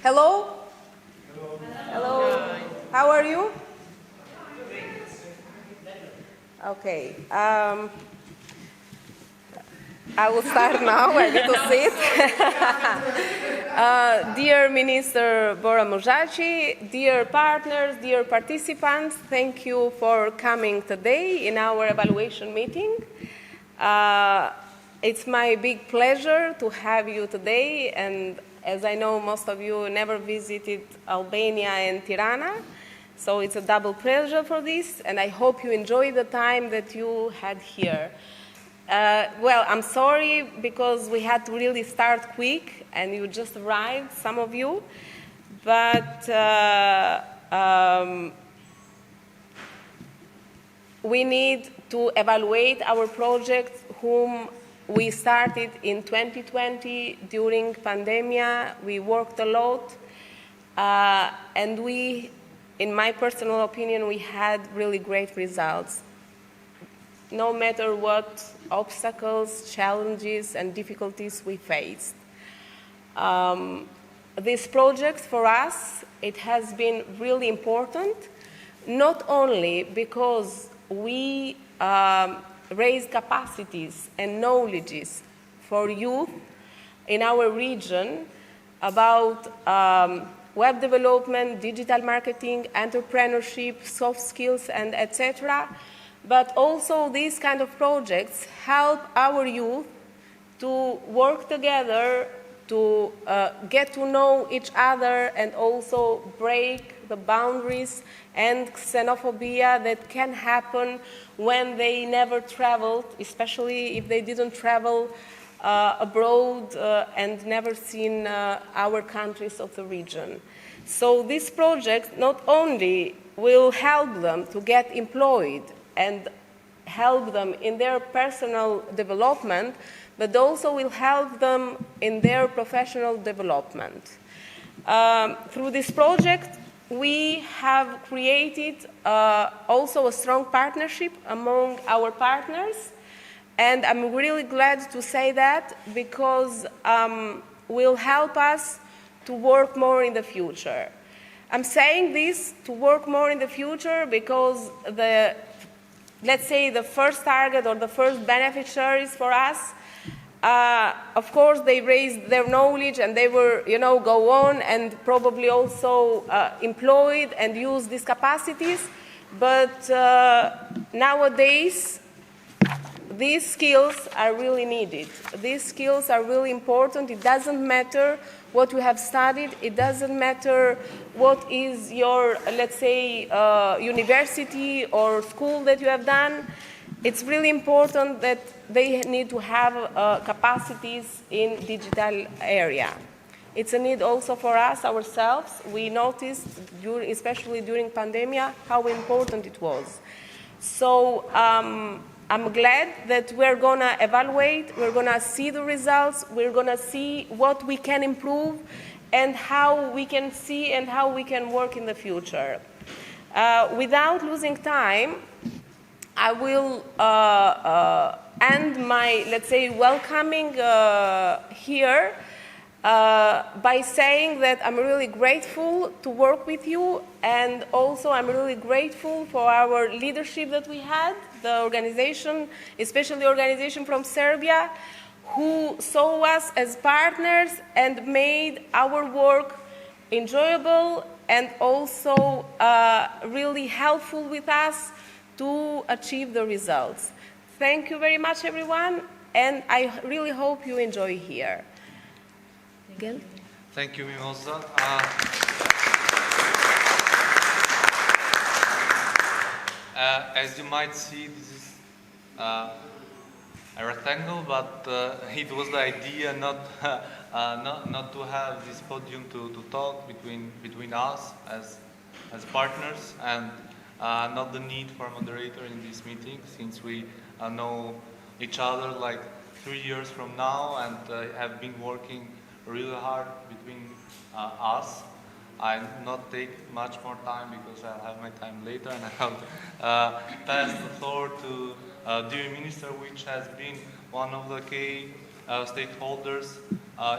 Hello? Hello. Hello. How are you? Okay. I will start now. I need to sit. Dear Minister Bora Mujaci, dear partners, dear participants, thank you for coming today in our evaluation meeting. It's my big pleasure to have you today, and as I know, most of you never visited Albania and Tirana, so it's a double pleasure for this, and I hope you enjoy the time that you had here. Well, I'm sorry because we had to really start quick, and you just arrived, some of you, but we need to evaluate our project whom we started in 2020 during pandemia. We worked a lot, and we, in my personal opinion, we had really great results. No matter what obstacles, challenges, and difficulties we faced. This project for us, it has been really important, not only because we raise capacities and knowledges for youth in our region about web development, digital marketing, entrepreneurship, soft skills, and etc. But also these kind of projects help our youth to work together, to get to know each other, and also break the boundaries and xenophobia that can happen when they never traveled, especially if they didn't travel abroad and never seen our countries of the region. So this project not only will help them to get employed and help them in their personal development, but also will help them in their professional development. Through this project, we have created also a strong partnership among our partners, and I'm really glad to say that because will help us to work more in the future. I'm saying this to work more in the future because let's say the first target or the first beneficiaries for us, of course, they raised their knowledge and they were, go on and probably also employed and use these capacities. But nowadays, these skills are really needed. These skills are really important. It doesn't matter what you have studied. It doesn't matter what is your, let's say, university or school that you have done. It's really important that they need to have capacities in digital area. It's a need also for us ourselves. We noticed, especially during pandemia, how important it was. So I'm glad that we're going to evaluate, we're going to see the results, we're going to see what we can improve and how we can see and how we can work in the future. Without losing time, I will end my, let's say, welcoming here by saying that I'm really grateful to work with you, and also I'm really grateful for our leadership that we had, the organization, especially the organization from Serbia, who saw us as partners and made our work enjoyable and also really helpful with us to achieve the results. Thank you very much, everyone, and I really hope you enjoy here. Miguel? Thank you, Mimosa. As you might see, this is a rectangle, but it was the idea not to have this podium to talk between us as partners, and not the need for a moderator in this meeting, since we know each other like 3 years from now and have been working really hard between us. I'll not take much more time because I'll have my time later, and I'll pass the floor to dear Minister, which has been one of the key stakeholders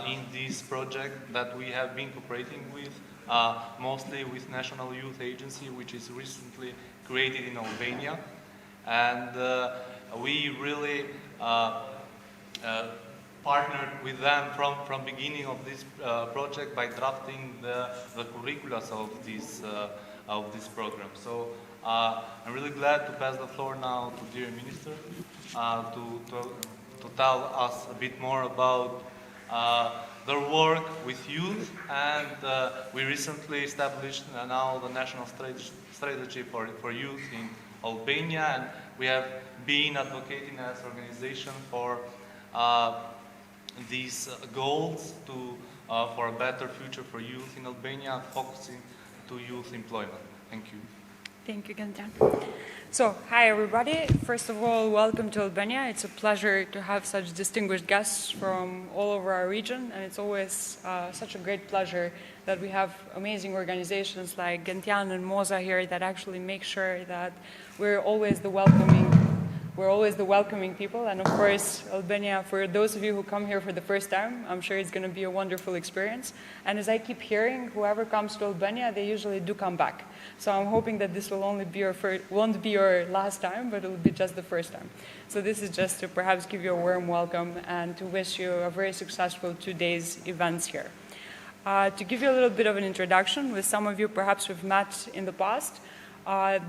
in this project that we have been cooperating with, mostly with National Youth Agency, which is recently created in Albania. And we really partnered with them from beginning of this project by drafting the curricula of this program. So I'm really glad to pass the floor now to dear Minister to tell us a bit more about their work with youth, and we recently established now the national strategy for youth in Albania, and we have been advocating as an organization for these goals for a better future for youth in Albania, focusing to youth employment. Thank you. Thank you, Gentian. So, hi everybody. First of all, welcome to Albania. It's a pleasure to have such distinguished guests from all over our region, and it's always such a great pleasure that we have amazing organizations like Gentian and Moza here that actually make sure that we're always the welcoming people. And of course, Albania, for those of you who come here for the first time, I'm sure it's going to be a wonderful experience. And as I keep hearing, whoever comes to Albania, they usually do come back. So I'm hoping that this will only be won't be your last time, but it will be just the first time. So this is just to perhaps give you a warm welcome and to wish you a very successful 2 days events here. To give you a little bit of an introduction, with some of you perhaps we've met in the past.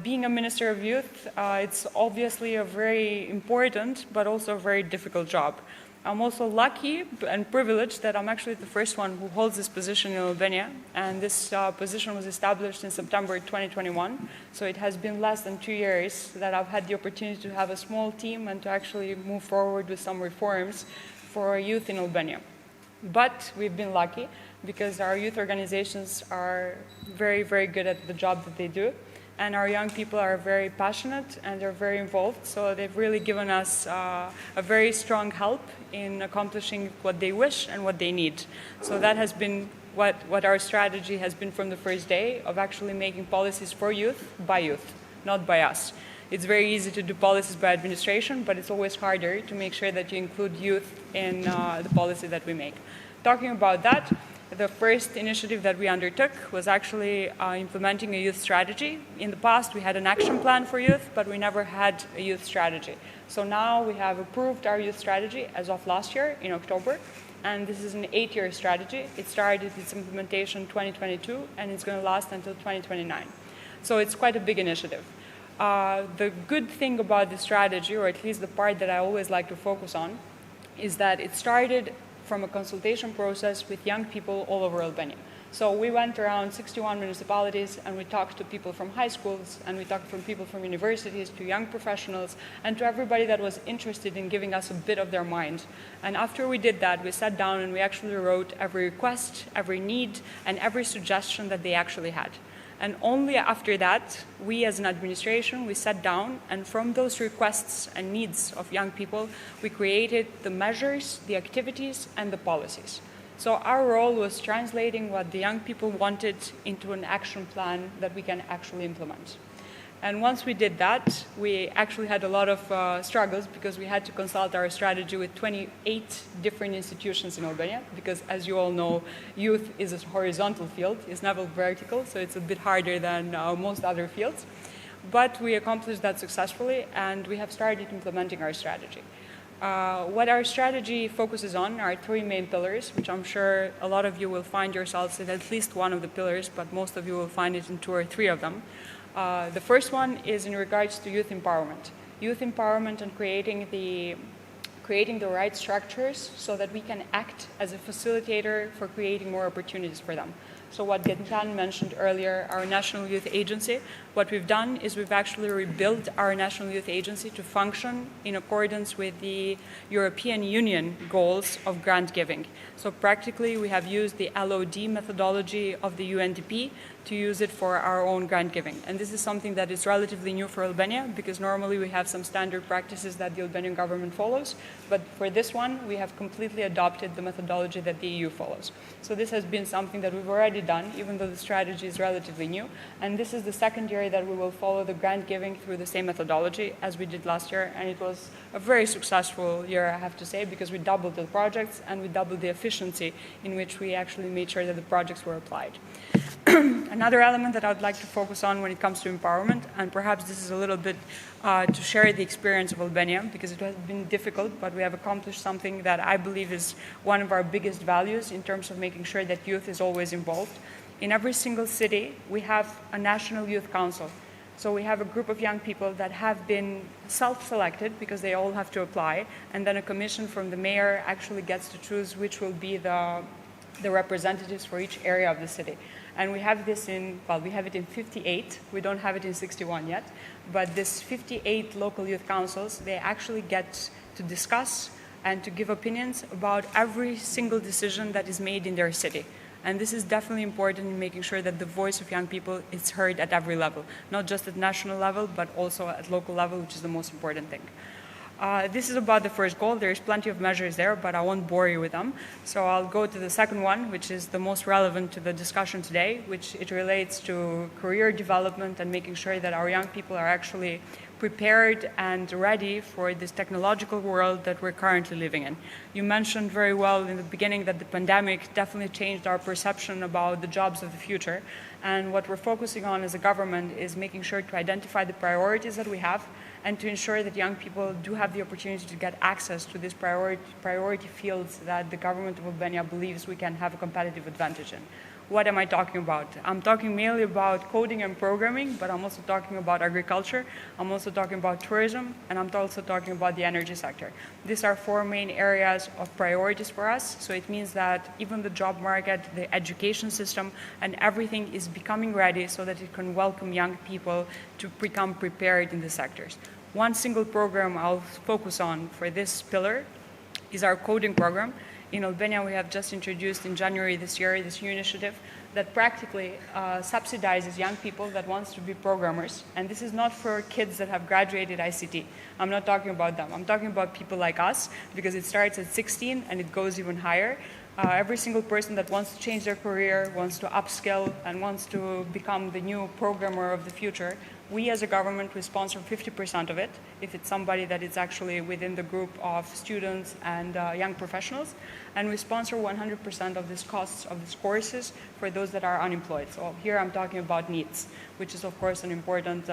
Being a Minister of Youth, it's obviously a very important but also a very difficult job. I'm also lucky and privileged that I'm actually the first one who holds this position in Albania, and this position was established in September 2021, so it has been less than 2 years that I've had the opportunity to have a small team and to actually move forward with some reforms for youth in Albania. But we've been lucky because our youth organizations are very, very good at the job that they do. And our young people are very passionate and they're very involved, so they've really given us a very strong help in accomplishing what they wish and what they need. So that has been what our strategy has been from the first day, of actually making policies for youth, not by us. It's very easy to do policies by administration, but it's always harder to make sure that you include youth in the policy that we make. Talking about that, the first initiative that we undertook was actually implementing a youth strategy. In the past, we had an action plan for youth, but we never had a youth strategy. So now we have approved our youth strategy as of last year in October, and this is an 8-year strategy. It started its implementation in 2022, and it's going to last until 2029. So it's quite a big initiative. The good thing about the strategy, or at least the part that I always like to focus on, is that it started from a consultation process with young people all over Albania. So we went around 61 municipalities and we talked to people from high schools, and we talked from people from universities to young professionals and to everybody that was interested in giving us a bit of their mind. And after we did that, we sat down and we actually wrote every request, every need, and every suggestion that they actually had. And only after that, we as an administration, we sat down, and from those requests and needs of young people, we created the measures, the activities, and the policies. So our role was translating what the young people wanted into an action plan that we can actually implement. And once we did that, we actually had a lot of struggles, because we had to consult our strategy with 28 different institutions in Albania, because as you all know, youth is a horizontal field, it's never vertical, so it's a bit harder than most other fields. But we accomplished that successfully, and we have started implementing our strategy. What our strategy focuses on are 3 main pillars, which I'm sure a lot of you will find yourselves in at least one of the pillars, but most of you will find it in 2 or 3 of them. The first one is in regards to youth empowerment. Youth empowerment and creating the right structures so that we can act as a facilitator for creating more opportunities for them. So what Gentian mentioned earlier, our National Youth Agency, what we've done is we've actually rebuilt our National Youth Agency to function in accordance with the European Union goals of grant giving. So practically we have used the LOD methodology of the UNDP to use it for our own grant giving. And this is something that is relatively new for Albania, because normally we have some standard practices that the Albanian government follows, But for this one, we have completely adopted the methodology that the EU follows. So this has been something that we've already done, even though the strategy is relatively new. And this is the second year that we will follow the grant giving through the same methodology as we did last year. And it was a very successful year, I have to say, because we doubled the projects and we doubled the efficiency in which we actually made sure that the projects were applied. Another element that I would like to focus on when it comes to empowerment, and perhaps this is a little bit to share the experience of Albania, because it has been difficult, but we have accomplished something that I believe is one of our biggest values in terms of making sure that youth is always involved. In every single city, we have a national youth council. So we have a group of young people that have been self-selected because they all have to apply, and then a commission from the mayor actually gets to choose which will be the representatives for each area of the city. And we have this we have it in 58. We don't have it in 61 yet. But this 58 local youth councils, they actually get to discuss and to give opinions about every single decision that is made in their city. And this is definitely important in making sure that the voice of young people is heard at every level, not just at national level, but also at local level, which is the most important thing. This is about the first goal. There's plenty of measures there, but I won't bore you with them. So I'll go to the second one, which is the most relevant to the discussion today, which it relates to career development and making sure that our young people are actually prepared and ready for this technological world that we're currently living in. You mentioned very well in the beginning that the pandemic definitely changed our perception about the jobs of the future. And what we're focusing on as a government is making sure to identify the priorities that we have and to ensure that young people do have the opportunity to get access to these priority fields that the government of Albania believes we can have a competitive advantage in. What am I talking about? I'm talking mainly about coding and programming, but I'm also talking about agriculture, I'm also talking about tourism, and I'm also talking about the energy sector. These are four main areas of priorities for us, so it means that even the job market, the education system, and everything is becoming ready so that it can welcome young people to become prepared in the sectors. One single program I'll focus on for this pillar is our coding program. In Albania, we have just introduced in January this year this new initiative that practically subsidizes young people that wants to be programmers. And this is not for kids that have graduated ICT. I'm not talking about them. I'm talking about people like us, because it starts at 16 and it goes even higher. Every single person that wants to change their career, wants to upskill, and wants to become the new programmer of the future, we as a government, we sponsor 50% of it, if it's somebody that is actually within the group of students and young professionals. And we sponsor 100% of these costs of these courses for those that are unemployed. So here I'm talking about needs, which is of course an important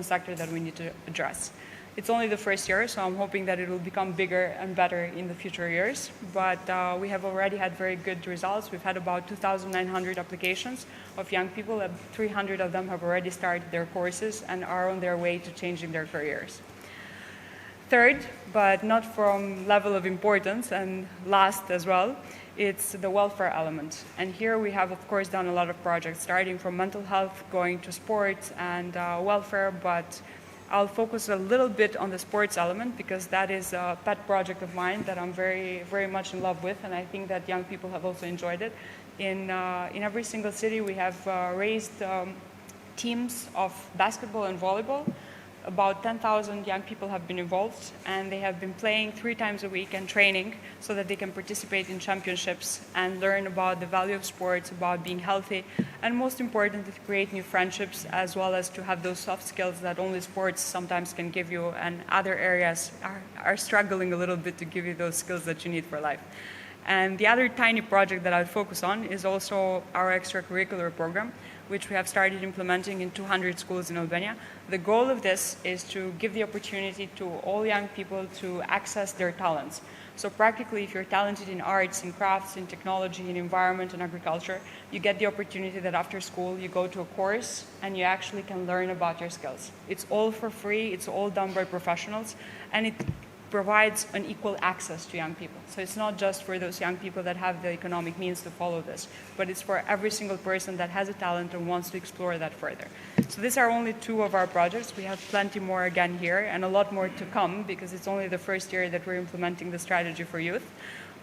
sector that we need to address. It's only the first year, so I'm hoping that it will become bigger and better in the future years. But we have already had very good results. We've had about 2,900 applications of young people. 300 of them have already started their courses and are on their way to changing their careers. Third, but not from level of importance, and last as well, it's the welfare element. And here we have, of course, done a lot of projects, starting from mental health, going to sports and welfare, but I'll focus a little bit on the sports element because that is a pet project of mine that I'm very, very much in love with, and I think that young people have also enjoyed it. In every single city, we have raised teams of basketball and volleyball. About 10,000 young people have been involved, and they have been playing 3 times a week and training so that they can participate in championships and learn about the value of sports, about being healthy, and most importantly, to create new friendships, as well as to have those soft skills that only sports sometimes can give you, and other areas are struggling a little bit to give you those skills that you need for life. And the other tiny project that I'll focus on is also our extracurricular program, which we have started implementing in 200 schools in Albania. The goal of this is to give the opportunity to all young people to access their talents. So practically, if you're talented in arts, in crafts, in technology, in environment, and agriculture, you get the opportunity that after school you go to a course and you actually can learn about your skills. It's all for free, it's all done by professionals, and it provides an equal access to young people. So it's not just for those young people that have the economic means to follow this, but it's for every single person that has a talent and wants to explore that further. So these are only 2 of our projects. We have plenty more again here and a lot more to come because it's only the first year that we're implementing the strategy for youth.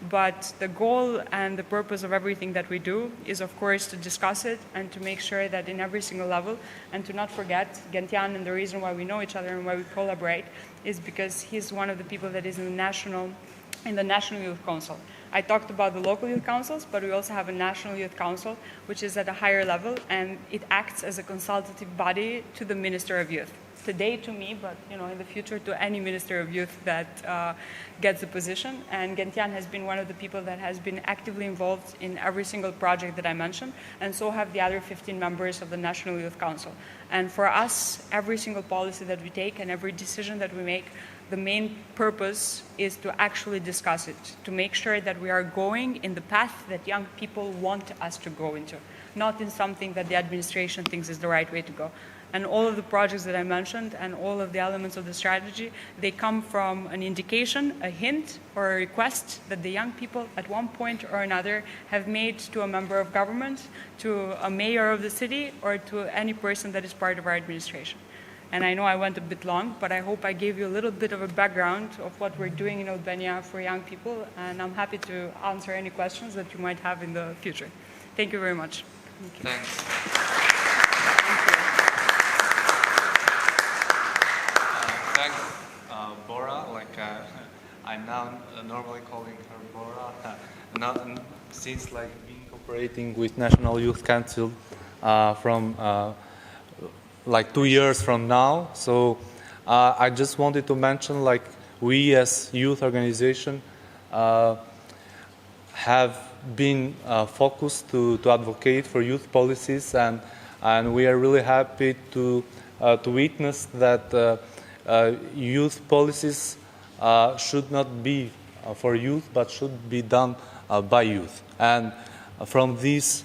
But the goal and the purpose of everything that we do is, of course, to discuss it and to make sure that in every single level, and to not forget Gentian, and the reason why we know each other and why we collaborate is because he's one of the people that is in the National Youth Council. I talked about the local youth councils, but we also have a National Youth Council, which is at a higher level, and it acts as a consultative body to the Minister of Youth. Today to me, but in the future to any Minister of Youth that gets the position. And Gentian has been one of the people that has been actively involved in every single project that I mentioned, and so have the other 15 members of the National Youth Council. And for us, every single policy that we take and every decision that we make, the main purpose is to actually discuss it, to make sure that we are going in the path that young people want us to go into, not in something that the administration thinks is the right way to go. And all of the projects that I mentioned and all of the elements of the strategy, they come from an indication, a hint, or a request that the young people at one point or another have made to a member of government, to a mayor of the city, or to any person that is part of our administration. And I know I went a bit long, but I hope I gave you a little bit of a background of what we're doing in Albania for young people, and I'm happy to answer any questions that you might have in the future. Thank you very much. Thanks. Thanks, Bora. I'm now normally calling her Bora. Since being cooperating with National Youth Council from 2 years from now. So I just wanted to mention, we as youth organization have been focused to advocate for youth policies, and we are really happy to witness that youth policies should not be for youth, but should be done by youth. And from this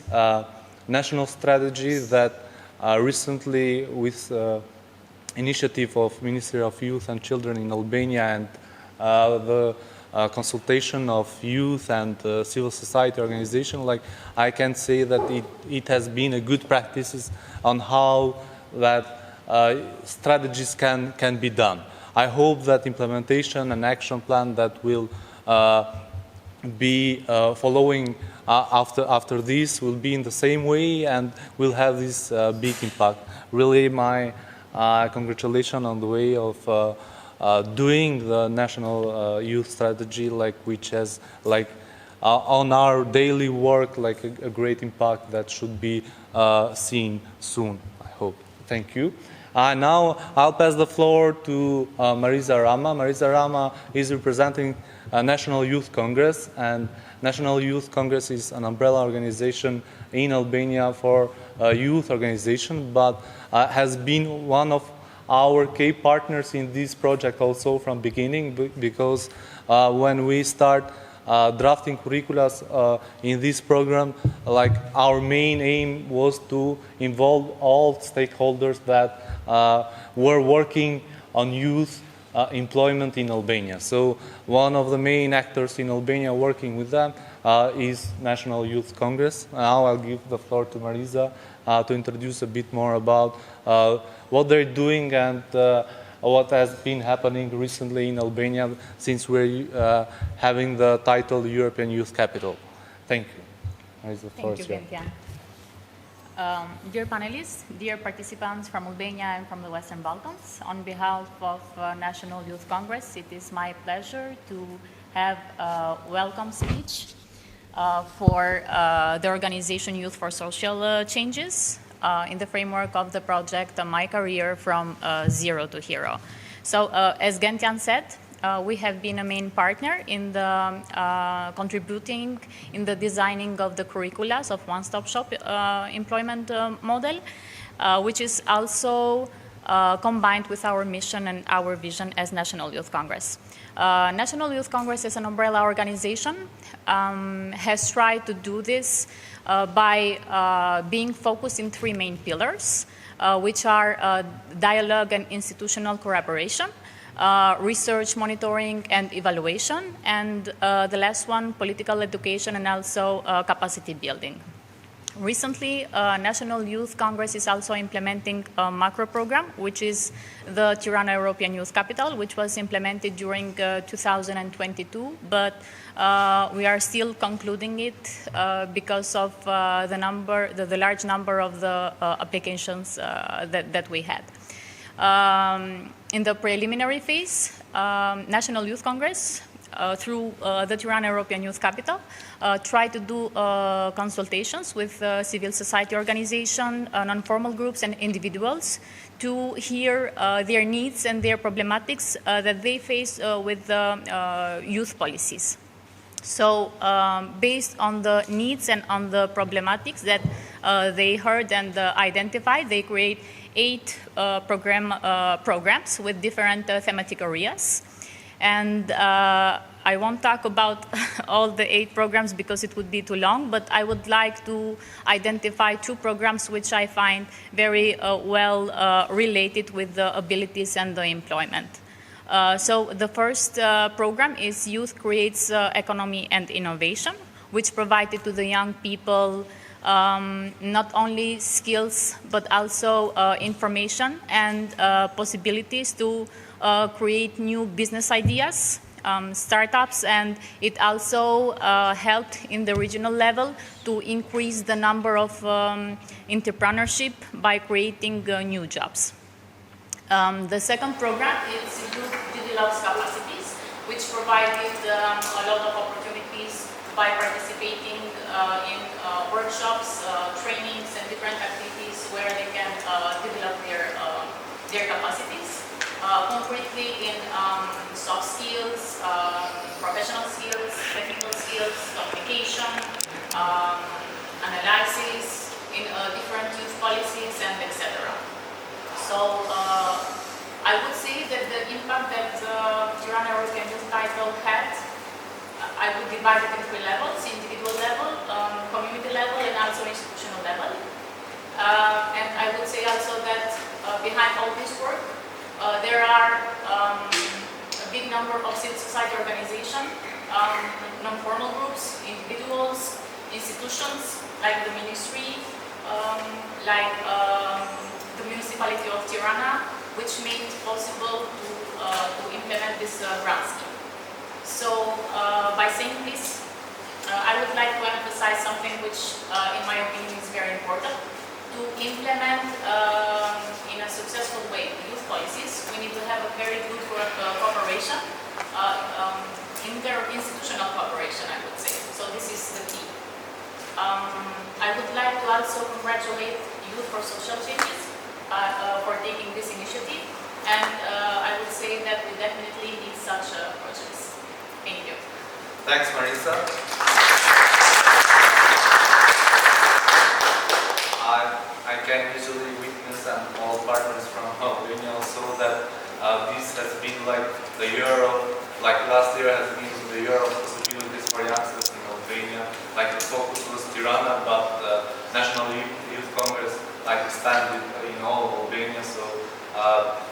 national strategy that recently, with initiative of Ministry of Youth and Children in Albania and the consultation of youth and civil society organization, I can say that it has been a good practices on how that strategies can be done. I hope that implementation and action plan that will be following after this will be in the same way and will have this big impact. Really, my congratulations on the way of doing the national youth strategy, which has on our daily work a great impact that should be seen soon, I hope. Thank you. Now I'll pass the floor to Marisa Rama. Marisa Rama is representing National Youth Congress, and National Youth Congress is an umbrella organization in Albania for youth organization, but has been one of our key partners in this project also from beginning, because when we start drafting curricula in this program, our main aim was to involve all stakeholders that were working on youth employment in Albania. So one of the main actors in Albania working with them is National Youth Congress. Now I'll give the floor to Marisa to introduce a bit more about what they're doing and what has been happening recently in Albania since we're having the title European Youth Capital. Thank you. Marisa, the floor is yours. Thank you, Gentian. Dear panelists, dear participants from Albania and from the Western Balkans, on behalf of National Youth Congress, it is my pleasure to have a welcome speech for the organization Youth for Social Changes in the framework of the project My Career from Zero to Hero. So, as Gentian said, we have been a main partner in the contributing in the designing of the curricula of one-stop shop employment model, which is also combined with our mission and our vision as National Youth Congress. National Youth Congress is an umbrella organization, has tried to do this by being focused in three main pillars, which are dialogue and institutional collaboration, research, monitoring, and evaluation, and the last one, political education and also capacity building. Recently, National Youth Congress is also implementing a macro program, which is the Tirana European Youth Capital, which was implemented during 2022, but we are still concluding it because of the large number of the applications that we had. In the preliminary phase, National Youth Congress, through the Tirana European Youth Capital, try to do consultations with civil society organizations, non-formal groups and individuals to hear their needs and their problematics that they face with youth policies. So based on the needs and on the problematics that they heard and identified, they create 8 programs with different thematic areas. And I won't talk about all the 8 programs because it would be too long, but I would like to identify 2 programs which I find very well related with the abilities and the employment. So the first program is Youth Creates Economy and Innovation, which provided to the young people not only skills but also information and possibilities to create new business ideas, startups, and it also helped in the regional level to increase the number of entrepreneurship by creating new jobs. The second program is Youth Develops Capacities, which provided a lot of opportunities by participating in workshops, trainings, and different activities where they can develop their capacities. Concretely in soft skills, professional skills, technical skills, communication, analysis, in different youth policies, and etc. So I would say that the impact that Tirana European Youth Title had, I would divide it in 3 levels: individual level, community level, and also institutional level. And I would say also that behind all this work, there are a big number of civil society organizations, non-formal groups, individuals, institutions like the ministry, like the municipality of Tirana, which made it possible to implement this grant scheme. So by saying this, I would like to emphasize something which, in my opinion, is very important. To implement in a successful way youth policies, we need to have a very good cooperation, interinstitutional cooperation, I would say. So this is the key. I would like to also congratulate Youth for Social Changes for taking this initiative, and I would say that we definitely need such projects. Thank you. Thanks, Marisa. I can usually witness, and all partners from Albania also, that this has been like the year of, like last year has been the year of possibilities for youngsters in Albania. Like the focus was Tirana, but National Youth Congress like expanded in all of Albania, so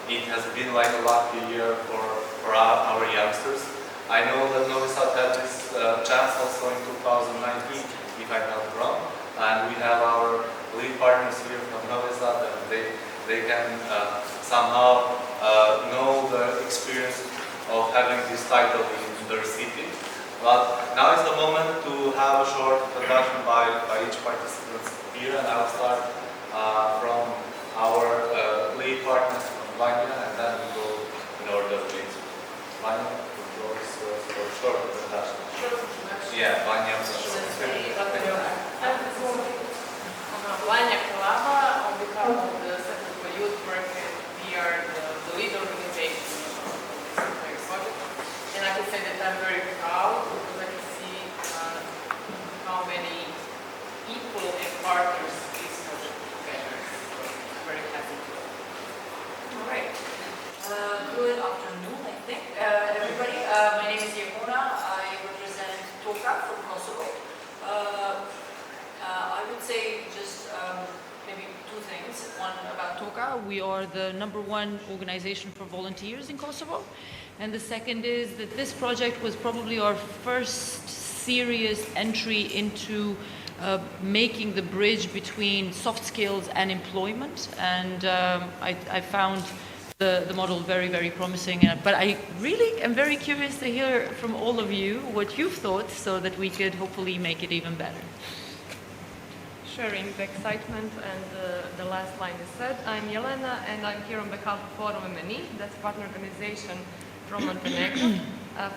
it has been like a lucky year for our youngsters. I know that Novi Sad had this chance also in 2019, if I'm not wrong, and we have our lead partners here from Novi Sad, and they can somehow know the experience of having this title in their city. But now is the moment to have a short introduction by each participant here, and I'll start from our lead partners from Albania, and then we go in order, please. Vanya, the floor is for short introduction. Yeah, Vanya. Vanya Kalava, on behalf of the Center for Youth Work, we are the lead organization of this project. And I can say that I'm very proud because I can see how many people and partners this project together. So I'm very happy to. All right. Good afternoon, I think. Everybody, my name is Yevona. I represent TOKA from Kosovo. I would say just maybe 2 things. One about TOKA. We are the #1 organization for volunteers in Kosovo. And the second is that this project was probably our first serious entry into making the bridge between soft skills and employment, and I found the model very, very promising. But I really am very curious to hear from all of you what you've thought, so that we could hopefully make it even better. Sharing the excitement and the last line is said. I'm Jelena and I'm here on behalf of Forum MNI, that's a partner organization from Montenegro.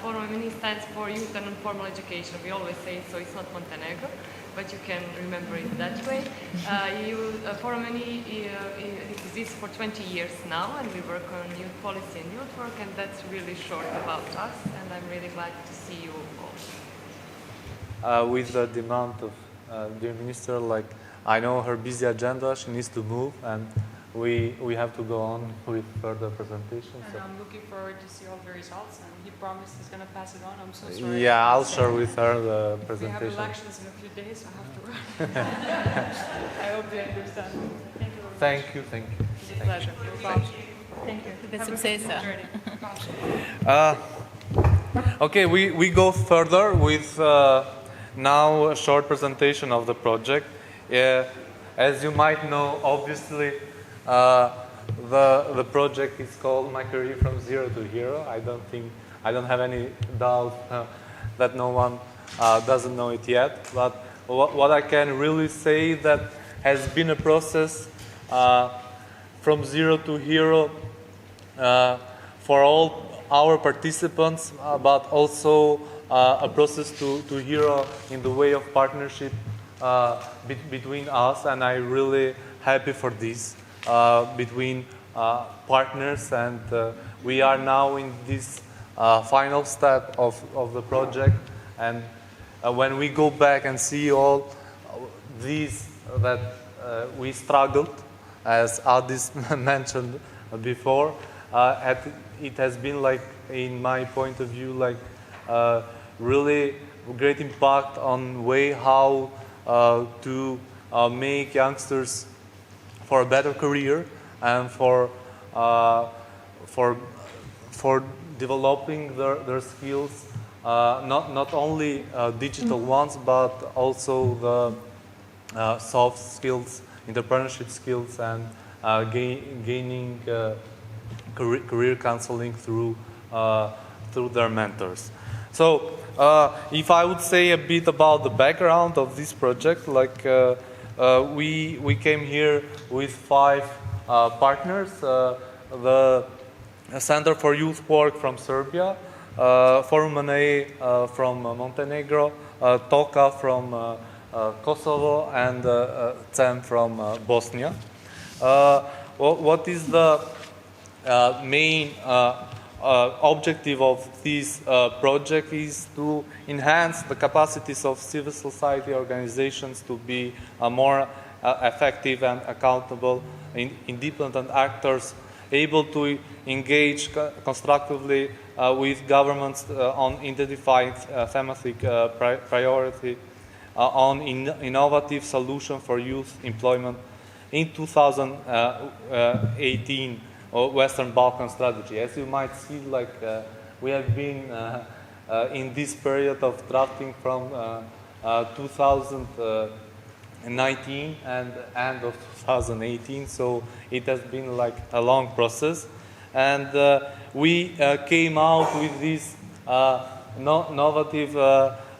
Forum MNI stands for Youth and Informal Education. We always say so, it's not Montenegro, but you can remember it that way. Forum MNI exists for 20 years now, and we work on youth policy and youth work, and that's really short about us, and I'm really glad to see you all. With the demand of dear Minister, like, I know her busy agenda, she needs to move, and we have to go on with further presentations. And I'm looking forward to see all the results, and he promised he's going to pass it on. I'm so sorry. Yeah, I'll share with her the presentation. We have elections in a few days, so I have to run. I hope they understand. Thank you very much. Thank you. It's a pleasure. Thank you. The successor. Okay, we go further with now a short presentation of the project. As you might know, obviously, the project is called My Career from Zero to Hero. I don't have any doubt that no one doesn't know it yet. But what I can really say that has been a process from zero to hero for all our participants, but also a process to hero in the way of partnership between us, and I'm really happy for this between partners, and we are now in this final step of the project, and when we go back and see all these that we struggled, as Adis mentioned before, it has been, like, in my point of view, like really great impact on way how to make youngsters for a better career and for developing their skills, not only digital ones, but also the soft skills, entrepreneurship skills, and gaining career counseling through their mentors. So if I would say a bit about the background of this project, like we came here with 5 partners, the Center for Youth Work from Serbia, Forum MNI from Montenegro, TOKA from Kosovo, and CEM from Bosnia. What is the main objective of this project is to enhance the capacities of civil society organizations to be more effective and accountable, independent actors, able to engage constructively with governments on identified thematic priority, on innovative solution for youth employment in 2018 Western Balkan strategy. As you might see, like we have been in this period of drafting from 2019 and end of 2018, so it has been like a long process, and we came out with this innovative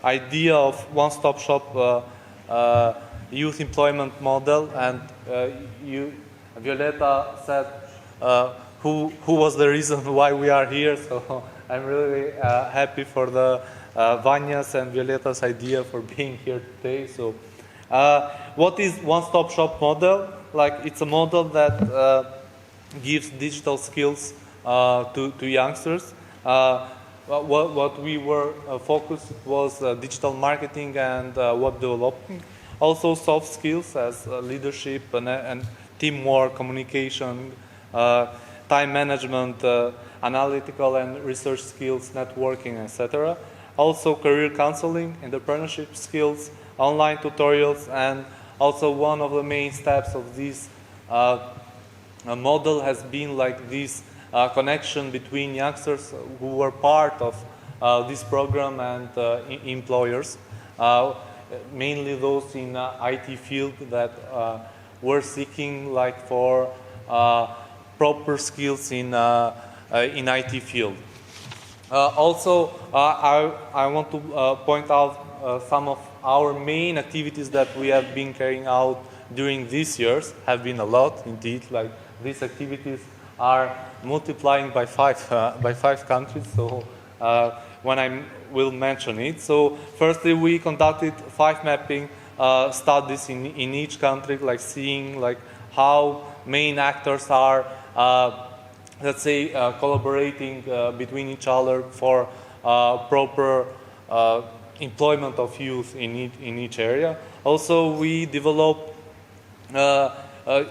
idea of one-stop shop youth employment model, and Violeta said who was the reason why we are here, so I'm really happy for the Vanya's and Violeta's idea for being here today. So what is one-stop shop model? Like, it's a model that gives digital skills to youngsters. What we were focused was digital marketing and web development. Also soft skills as leadership and teamwork, communication, time management, analytical and research skills, networking, etc. Also career counseling, entrepreneurship skills, online tutorials, and also one of the main steps of this model has been like this connection between youngsters who were part of this program and employers. mainly those in IT field that were seeking like for proper skills in IT field. Also, I want to point out some of our main activities that we have been carrying out during these years. Have been a lot indeed. Like these activities are multiplying by five countries. So when I will mention it. So firstly, we conducted 5 mapping studies in each country, like seeing like how main actors are, let's say, collaborating between each other for proper employment of youth in each area. Also, we developed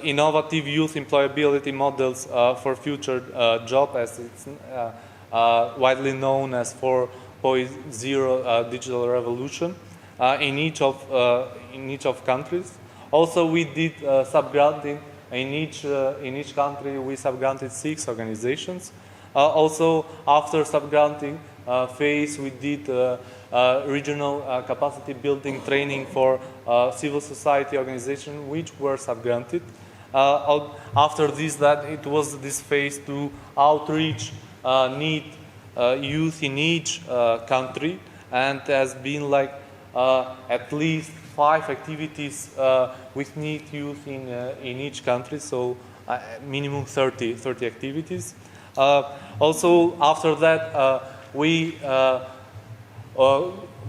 innovative youth employability models for future job, as it's widely known as 4.0 digital revolution in each of countries. Also, we did subgranting in each country. We subgranted 6 organizations. Also, after subgranting phase, we did regional capacity building training for civil society organizations, which were subgranted. After this, it was this phase to outreach need youth in each country, and has been like at least 5 activities with need youth in each country, so minimum 30 activities. Also, after that, we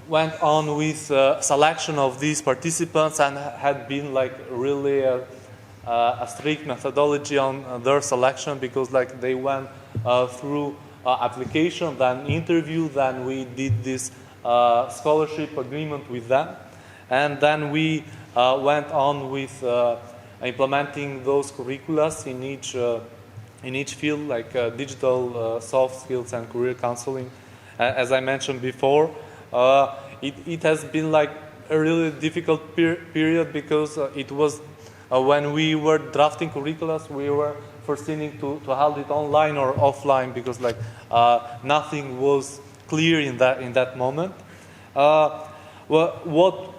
went on with selection of these participants, and had been like really a strict methodology on their selection, because like they went through application, then interview, then we did this scholarship agreement with them, and then we went on with implementing those curriculums in each field, like digital soft skills and career counseling. As I mentioned before, it has been like a really difficult period, because it was when we were drafting curriculums, we were foreseeing to hold it online or offline, because like nothing was clear in that moment. What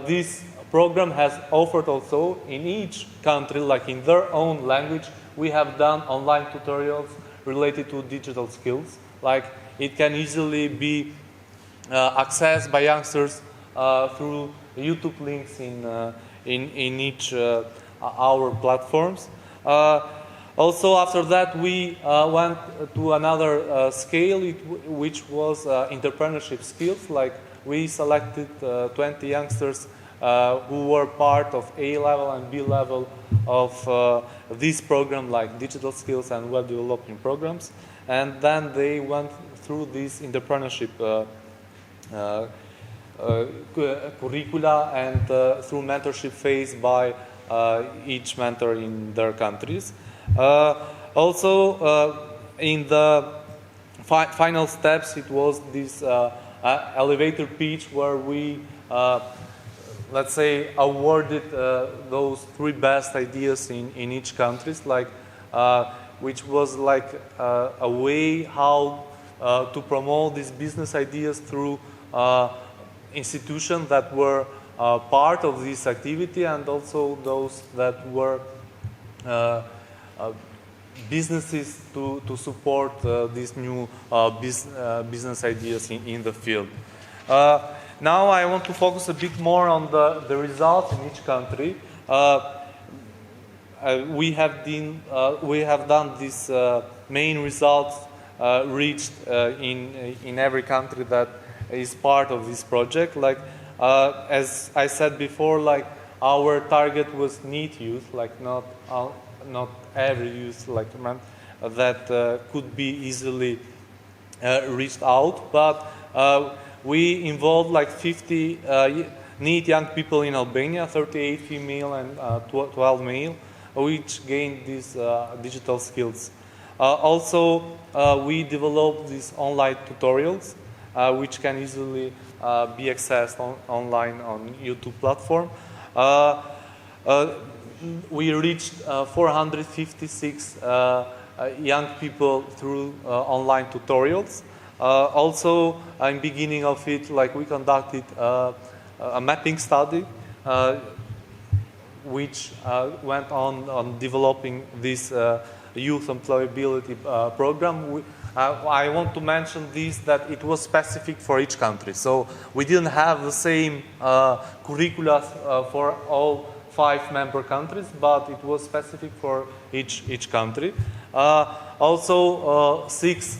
this program has offered also in each country, like in their own language, we have done online tutorials related to digital skills. Like it can easily be accessed by youngsters through YouTube links in each our platforms. Also, after that, we went to another scale, which was entrepreneurship skills. Like we selected 20 youngsters who were part of A level and B level of this program, like digital skills and web development programs, and then they went through this entrepreneurship curricula and through mentorship phase by each mentor in their countries. Also, in the final steps, it was this elevator pitch where we, let's say, awarded those 3 best ideas in each country, like which was like a way how to promote these business ideas through institutions that were part of this activity, and also those that were businesses to support these new business ideas in the field. Now I want to focus a bit more on the results in each country. We have done these main results reached in every country that is part of this project. Like as I said before, like our target was NEET youth, like not every youth like that could be easily reached out, but we involved like 50 NEET young people in Albania, 38 female and 12 male, which gained these digital skills. Also, we developed these online tutorials, which can easily be accessed online on YouTube platform. We reached 456 young people through online tutorials. Also, in beginning of it, like we conducted a mapping study which went on developing this youth employability program. I want to mention this, that it was specific for each country. So we didn't have the same curricula for all 5 member countries, but it was specific for each country. Also, 6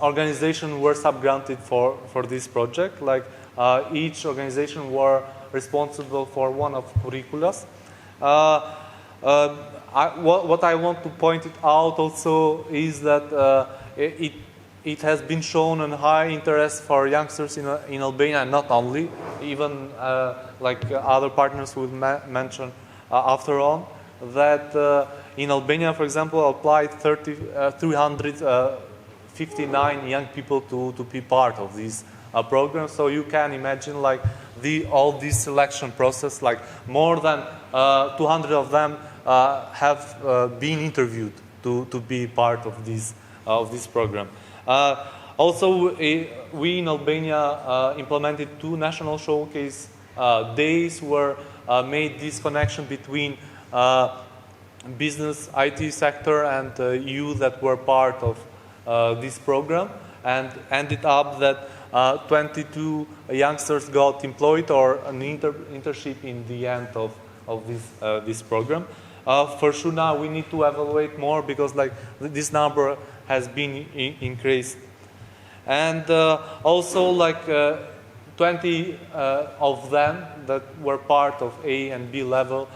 organizations were subgranted for this project. Like each organization were responsible for one of curriculums. What I want to point it out also is that it has been shown a high interest for youngsters in Albania, and not only, even like other partners will mention after on, that in Albania, for example, applied 359 young people to be part of this program. So you can imagine like all this selection process, like more than 200 of them have been interviewed to be part of this program. Also, we in Albania implemented 2 national showcase days where made this connection between business, IT sector and youth that were part of this program, and ended up that 22 youngsters got employed or an internship in the end of this program. For sure now we need to evaluate more, because like this number has been increased. And also like 20 of them that were part of A and B level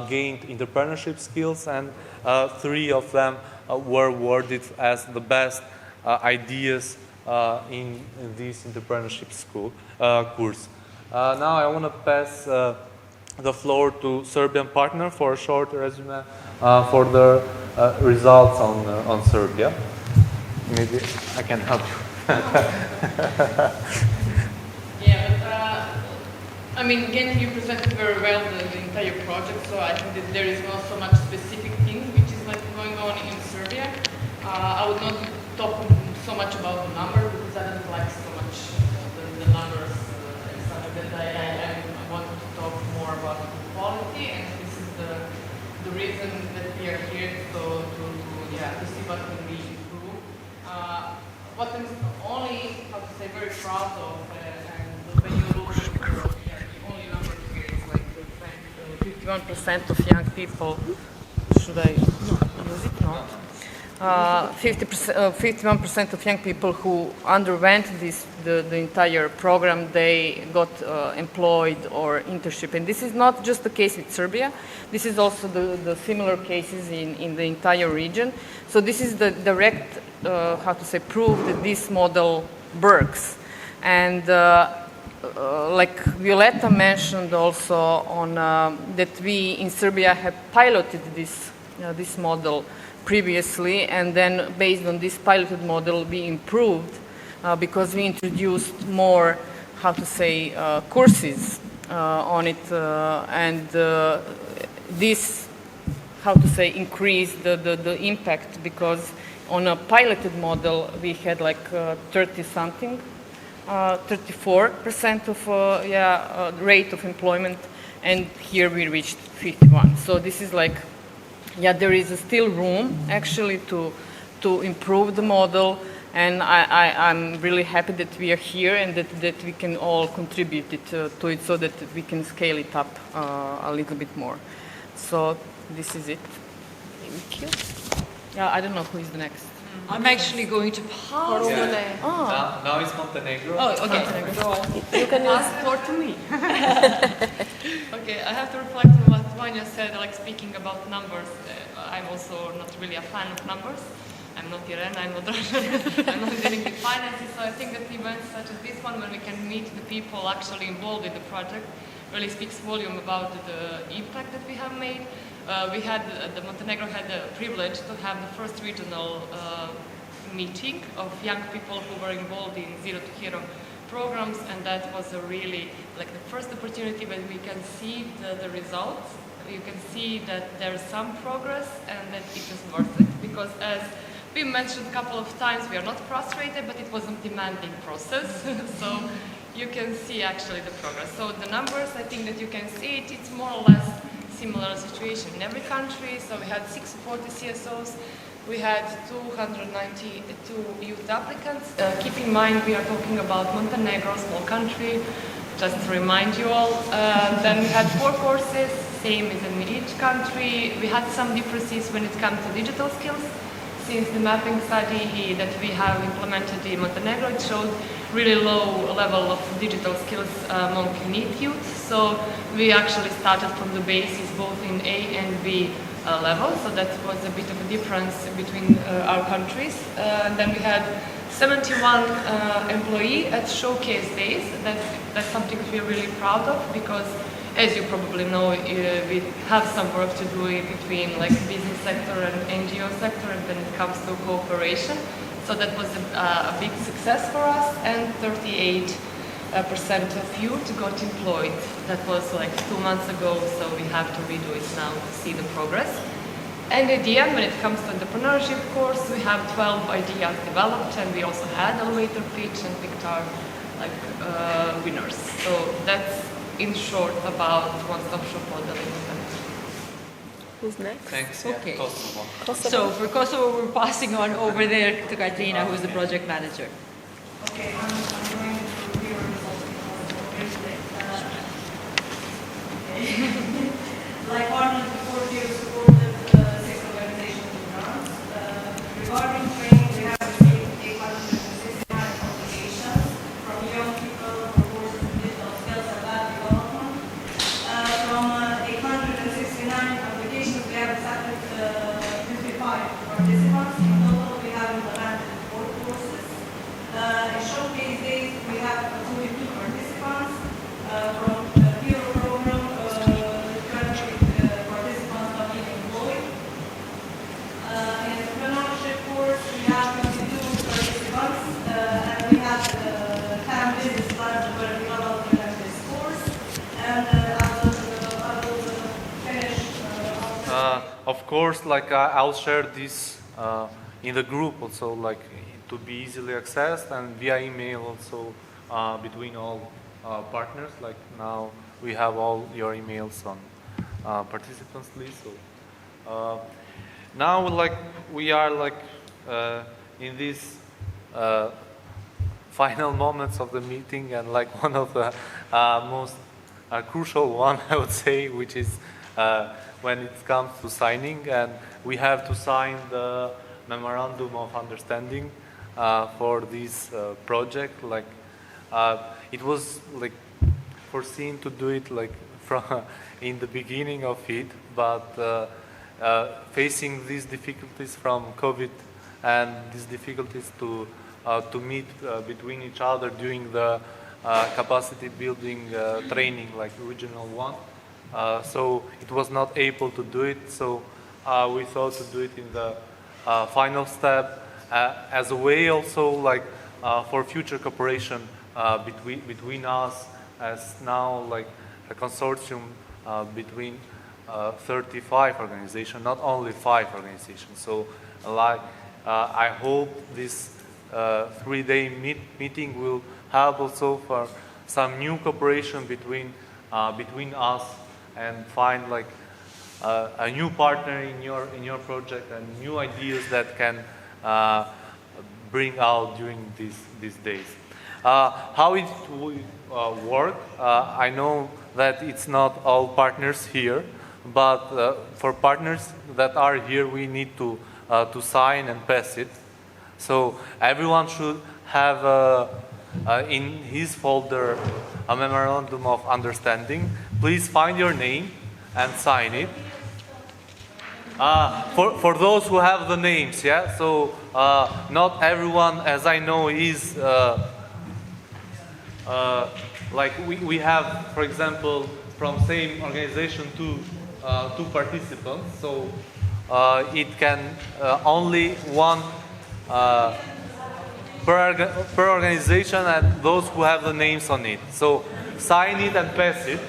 gained entrepreneurship skills, and 3 of them were awarded as the best ideas in this entrepreneurship course. Now I want to pass the floor to Serbian partner for a short resume for the results on Serbia. Maybe I can help you. Yeah, but I mean, again, you presented very well the entire project, so I think that there is not so much specific thing which is like going on in Serbia. I would not talk so much about the number, because I don't like so much the numbers and stuff like that. I want to talk more about the quality, and this is the reason that we are here, to see what can be improved. What I'm only, how to say, very proud of, and when you look at the only number here is like 51% of young people. Should I use it? Not. 51% of young people who underwent the entire program, they got employed or internship. And this is not just the case with Serbia. This is also the similar cases in the entire region. So this is the direct, how to say, proof that this model works. And like Violeta mentioned also on that we in Serbia have piloted this model previously, and then based on this piloted model we improved because we introduced more, how to say, courses on it, and this, how to say, increased the impact, because on a piloted model we had like 34% of rate of employment, and here we reached 51. So this is like, there is still room actually to improve the model, and I'm really happy that we are here and that we can all contribute to it so that we can scale it up a little bit more. So this is it. Thank you. I don't know who is the next. I'm actually going to pass. Yeah. Now it's Montenegro. Oh, okay. Go on. You can Ask for to me. Okay, I have to reflect on what Vanya said, like speaking about numbers. I'm also not really a fan of numbers. I'm not Irene, I'm not I'm not dealing with finances, so I think that events such as this one, when we can meet the people actually involved in the project, really speaks volume about the impact that we have made. The Montenegro had the privilege to have the first regional meeting of young people who were involved in Zero to Hero programs, and that was a really, like, the first opportunity when we can see the results. You can see that there's some progress and that it is worth it, because as we mentioned a couple of times, we are not frustrated, but it was a demanding process. So you can see actually the progress. So the numbers, I think that you can see it, it's more or less similar situation in every country. So we had 640 CSOs, we had 292 youth applicants. Keep in mind we are talking about Montenegro, small country, just to remind you all. Then we had 4 courses, same as in each country. We had some differences when it comes to digital skills. Since the mapping study that we have implemented in Montenegro, it showed really low level of digital skills among youth. So we actually started from the basis both in A and B level. So that was a bit of a difference between our countries. And then we had 71 employees at showcase days. That's something we're really proud of, because as you probably know, we have some work to do between like business sector and NGO sector, and when it comes to cooperation. So that was a big success for us, and 38% of youth got employed. That was like 2 months ago, so we have to redo it now to see the progress. And at the end, when it comes to entrepreneurship course, we have 12 ideas developed, and we also had elevator pitch and picked our winners. So that's in short about one-stop shop model. Who's next? Thanks. Okay. Yeah, Kosovo. So for Kosovo, we're passing on over there to Katrina, who's the project manager. Okay, I'm going to review our results like Arnold before, we have supported 6 organizations in grants. Regarding training, we have received 869 applications from young people for courses in digital skills and lab development. From 869 applications, we have accepted 55 participants. In total, we have implemented 4 courses. In showcase days, we have 42 participants from the Hero program. 20 participants not being employed. In entrepreneurship course, we have 22 participants, and we have 10 business plans that were developed in this course. And I will finish. Of course, like I'll share this in the group also, like to be easily accessed, and via email also between all partners. Like now we have all your emails on participants list. So now we are in these final moments of the meeting, and like one of the most crucial one, I would say, which is when it comes to signing, and we have to sign the memorandum of understanding for this project. Like it was like foreseen to do it like from in the beginning of it, but facing these difficulties from COVID and these difficulties to meet between each other during the capacity building training, like original one. So it was not able to do it. So we thought to do it in the final step as a way also like for future cooperation between us, as now like a consortium between 35 organizations, not only 5 organizations. So like I hope this 3-day meeting will help also for some new cooperation between us, and find like a new partner in your project, and new ideas that can bring out during these days. How it will work? I know that it's not all partners here, but for partners that are here, we need to sign and pass it. So everyone should have in his folder a memorandum of understanding. Please find your name and sign it. For those who have the names, yeah. So not everyone, as I know, is like we have, for example, from same organization two participants. So it can only one per organization, and those who have the names on it. So sign it and pass it.